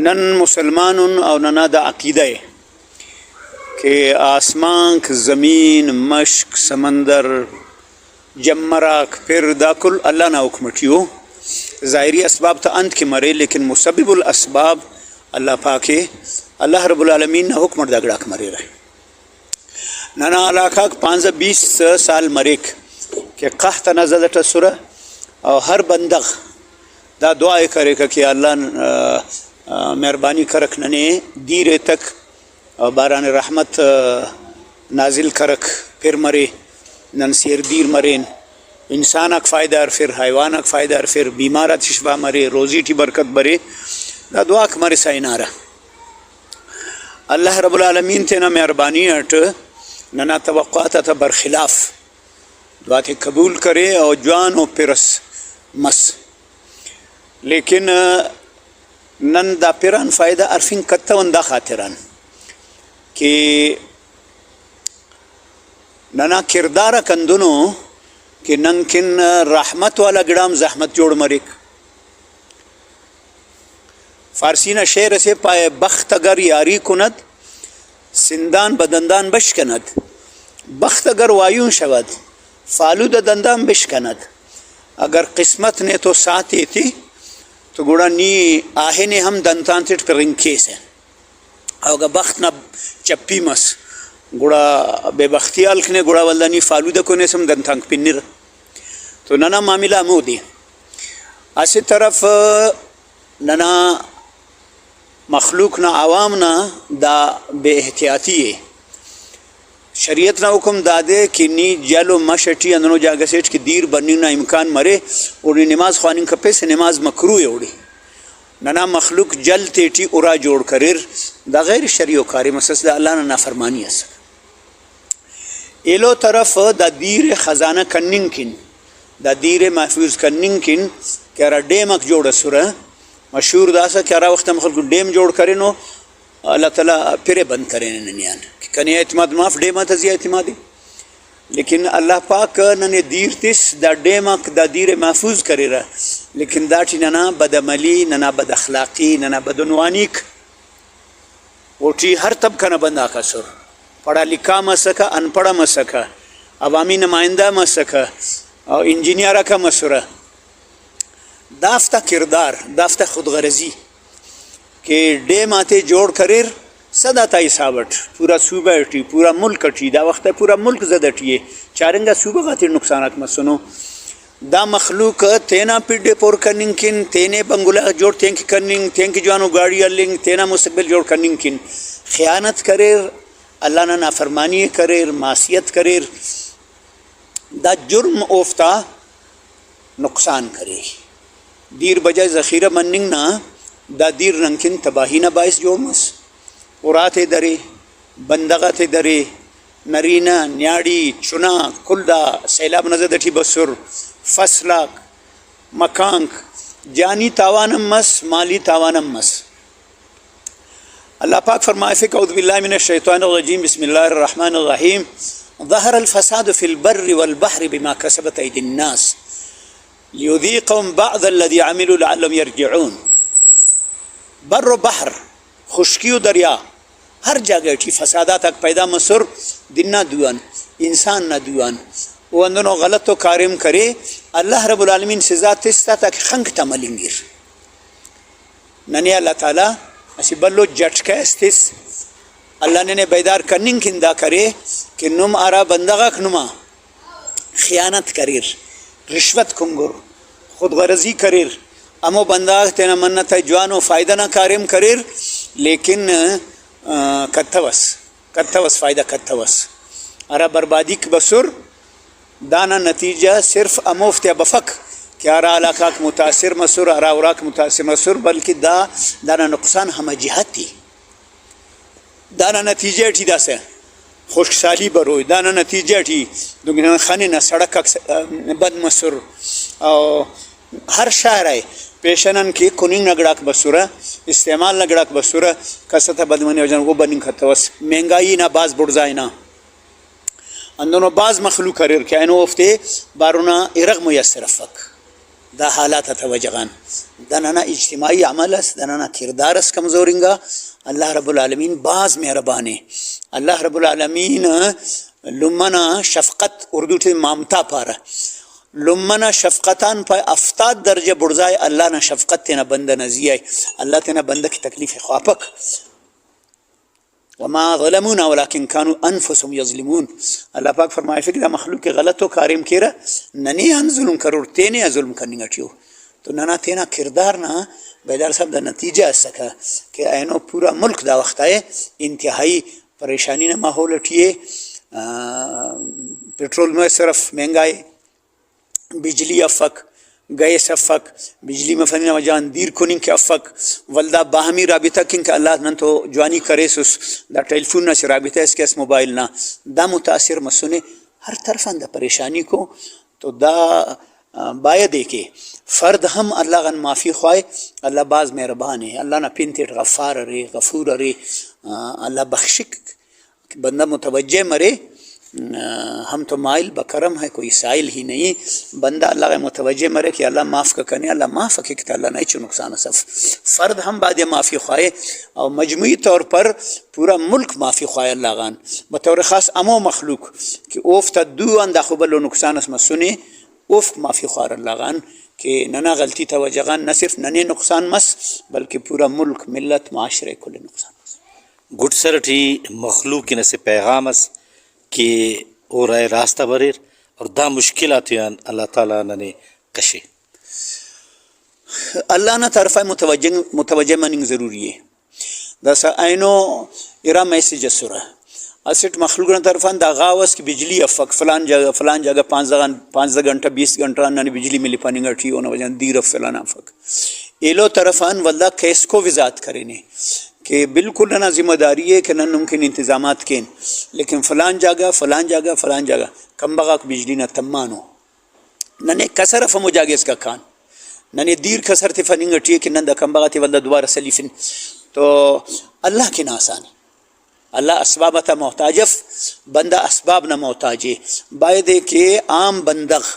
نن مسلمانون او ننا دا عقیده کہ آسمان زمین مشک سمندر جمراک پھر دا کل اللہ نا حکمٹیو ظاہری اسباب تا انت کے مرے لیکن مسبب الاسباب اللہ پاکے اللہ رب العالمین نا حکمت دا گڑاک مرے رہے ننا علاقہ 15-20 سال مریک کہ قحط نزدت سورہ اور ہر بندغ دا دعائے کرے کہ اللہ مہربانی کرک ننے دیر تک باران رحمت نازل کرک پھر مرے نن سیر دیر مرین انسان اک فائدہ اور پھر حیوان اک فائدہ اور پھر بیمارت شفا مرے روزی ٹی برکت برے دا دعا مرے سائنارا اللہ رب العالمین تینا مہربانی اٹ ننا توقعات تا برخلاف دعا تے قبول کرے اور جوان و پرس مس لیکن نن دا پیران فائدہ عرفین کتون دا خاطران کہ ننا کردارہ کندنو کہ ننکن رحمت والا گڑام زحمت جوڑ مریک فارسی نا شعر سے پائے بخت اگر یاری کند سندان بدندان بش کند بخت اگر وایون شود فالو دندان بش کند اگر قسمت نے تو ساتھ تھی تو گوڑا نی آہے نے ہم دنتان تیٹ پر رنکیس ہے اگر بخت نا چپی مس گوڑا بے بختی آلک نے گوڑا والدہ نی فالو دا کونے سم دنتانک پنر تو ننا معاملہ مو دی اسی طرف ننا مخلوق نا عوام نا دا بے احتیاطی ہے شریعت نا حکم دادے کہ نی جلو مشٹی اندنو جاگہ سیٹ کہ دیر بنی نا امکان مرے اور نماز خوانین کپے سے نماز مکروع ہے اوڑی ننا مخلوق جل تیٹی اورا جوڑ کرر دا غیر شریع کاری مسلس دا اللہ نا نافرمانی ہے ایلو طرف دا دیر خزانہ کننگ کن دا دیر محفوظ کننگ کن کہ را ڈیمک جوڑ سورہ مشہور دا سا کہ را وقت مخلوق ڈیم جوڑ کرنو اللہ تعالیٰ پھرے بند کریں ننیان کنی اعتماد معاف ڈیما تزی اعتمادی لیکن اللہ پاک ننے دیر تیس دا ڈیمک دا دیر محفوظ کرے رہا لیکن دا ٹی ننا بد عملی ننا بد اخلاقی ننا بدعنوانیک وہ ٹی ہر طبقہ نہ بند آکا سر پڑھا لکھا مسکا ان پڑھا مسکا عوامی نمائندہ مسکا اور انجینئرہ کا مسورہ دافتہ کردار دافتہ خود غرضی کہ ڈیم آتے جوڑ کریر صدا تائی ساوٹ پورا صوبہ اٹھی پورا ملک اٹھی دا وقت ہے پورا ملک زد اٹھیے چارنگا صوبہ خاطر نقصانات مسنو دا مخلوق تینا پیڈے پور کرننگ کن تینے بنگلہ جوڑ تینک کرننگ تینک جوانو گاڑی اللنگ تینا مستقبل جوڑ کرننگ کن خیانت کریر اللہ نا نافرمانی کریر معصیت کریر دا جرم اوفتا نقصان کرے دیر بجائے ذخیرہ مننگ نا دا دیر رنکن تباہی نہ باعث جوڑ مس اورات درے بندغت درے نرینا نیاڑی چنا کلدا سیلاب نزدٹی بسر فصلاک مکانک جانی تاوانم مس مالی تاوانم مس اللہ پاک فرمائے فی اعوذ باللہ من الشیطان الرجیم بسم اللہ الرحمن الرحیم ظہر الفساد فی البر والبحر بما کسبت ایدی الناس لیذیقهم بعض الذی عملوا لعلهم یرجعون بر و بحر خشکی و دریا ہر جگہ ٹھی فسادات تک پیدا مسر دن نہ دوان انسان نہ دوان وہ اندنو غلط تو کارم کرے اللہ رب العالمین سزا تستا تک خنگ تا ملنگیر ننی اللہ تعالیٰ اسی بلو جٹکا استس اللہ نے بیدار کرننگ کندہ کرے کہ نم آرا بندغاک نما خیانت کریر رشوت کنگر خود غرضی کریر امو بنداغ تینا منتا جوانو فائدہ نہ کارم کریر لیکن کتھوس فائدہ کتھوس ارا بربادی کی بسر دانا نتیجہ صرف اموفت یا بفک کہ ارا علاقہ متاثر مسر ارا اوراک متاثر مسر بلکہ دانا نقصان ہم جہتی دانا نتیجہ ٹھی دا سے خشک سالی بروئی دانا نتیجہ ٹھی دنگنا خانی نہ سڑک بد مسر اور ہر شہر ہے پیشنن کی کننگ نگڑاک بسورہ استعمال نگڑاک بسورہ کستا بدمنی وجن وہ بننگ خطوس مہنگائی نہ باز بڑزائی نہ اندونو باز مخلوق کریر کہ اینو افتے بارونا ارغ میسر فک دا حالات توجغان دنانا اجتماعی عمل است دنانا کردار است کمزورنگا اللہ رب العالمین باز مہربانے اللہ رب العالمین لمنا شفقت اردو تے مامتا پارا لمنا شفقتان پا 70 درجہ بڑھزائے اللہ نا شفقت تینا بندہ نزیائے اللہ تینا بندہ کی تکلیف خواپک وما ظلمونا ولكن كانوا انفسهم يظلمون اللہ پاک فرمائے فکر مخلوق کے غلط و کارم کیرا ننی ان ظلم کرور تینے ظلم کرنی گٹیو تو ننا تینا کردار نا بیدار صاحب دا نتیجہ سکا کہ اینو پورا ملک دا وقت آئے انتہائی پریشانی نا ماحول اٹھیے پیٹرول میں صرف مہنگائی بجلی افق گیس افق بجلی میں فنی وجان دیر کنن کے افق ولدا باہمی رابطہ کن کہ اللہ نن تو جوانی کرے سس دا ٹیلیفون نہ سے رابطہ اس کے اس موبائل نہ دا متاثر مسنے ہر طرف دا پریشانی کو تو دا باید دے کے فرد ہم اللہ غن معافی خواہ اللہ باز مہربان ہے اللہ نہ پنتے غفار رے غفور رے اللہ بخشک بندہ متوجہ مرے ہم تو مائل بکرم ہے کوئی سائل ہی نہیں بندہ اللہ کا متوجہ مرے کہ اللہ معاف کا کرنے اللہ معاف کہ اللہ نہیں چو نقصان صف فرد ہم بعد معافی خواہ اور مجموعی طور پر پورا ملک معافی خواہ اللہ غان بطور خاص امو مخلوق کہ اوفت دو اندہ خبل و نقصان اس میں سنے اوفت معافی خواہ اللہ غان کہ ننا غلطی توجغان نہ صرف ننے نقصان مس بلکہ پورا ملک ملت معاشرے کل نقصان مس گٹ سرٹی مخلوق کی نسے پیغام اس کہ او رائے راستہ بریر اور دا مشکلات یان اللہ تعالیٰ نے کشے اللہ نہ طرف متوجہ مننگ ضروری ہے دسا اینو ارا میسیج سورہ اسٹ مخلوق نہ طرفان دا غاوس کی بجلی افق فلان جگہ 5 گھنٹہ 20 گھنٹہ نہ بجلی ملی پانی گٹھی ہونا وجہ دیر فلان افق ایلو طرفان واللہ کیس کو وزات کرنے کہ بالکل نہ ذمہ داری ہے کہ نہ ممکن انتظامات کین لیکن فلان جگہ کم بغا بجلی نہ تمانو نہ کسر فمو جاگے اس کا کان نہ دیر کسر تھی فننگ اٹھیے کہ نہ کم بغا تھی واللہ دوبارہ سلیفن تو اللہ کی ناسانی اللہ اسباب تا محتاجف بندہ اسباب نہ محتاجے باید کہ عام بندغ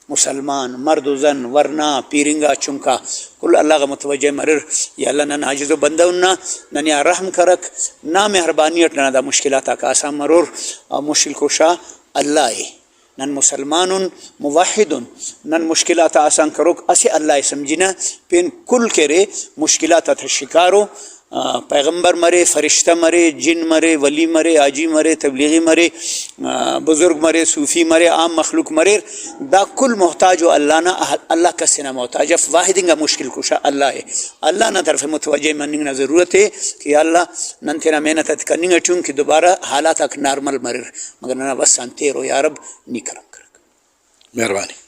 مسلمان مرد و زن ورنہ پیرنگا چمکا کل اللہ کا متوجہ مرر یا اللہ نہ عاجز و بندہ اننا نہ یا رحم کرک نہ مہربانیت نہ دا مشکلات کا آسان مرور مشکل کشا اللہ ہے نن مسلمان موحد نن مشکلات آسان کروک اسے اللہ سمجھنا پین کل کرے مشکلات تا شکارو پیغمبر مرے فرشتہ مرے جن مرے ولی مرے آجی مرے تبلیغی مرے بزرگ مرے صوفی مرے عام مخلوق مرے دا کل محتاج و اللہ نہ اللہ کا سنا محتاج واحدنگا مشکل کشا اللہ ہے اللہ نہ طرف متوجہ مننگنا ضرورت ہے کہ اللہ نن تینا محنت کرنگا چون کہ دوبارہ حالات اک نارمل مرر مگر نہ بس سانتے رو یا رب نہیں کرم کرک مہربانی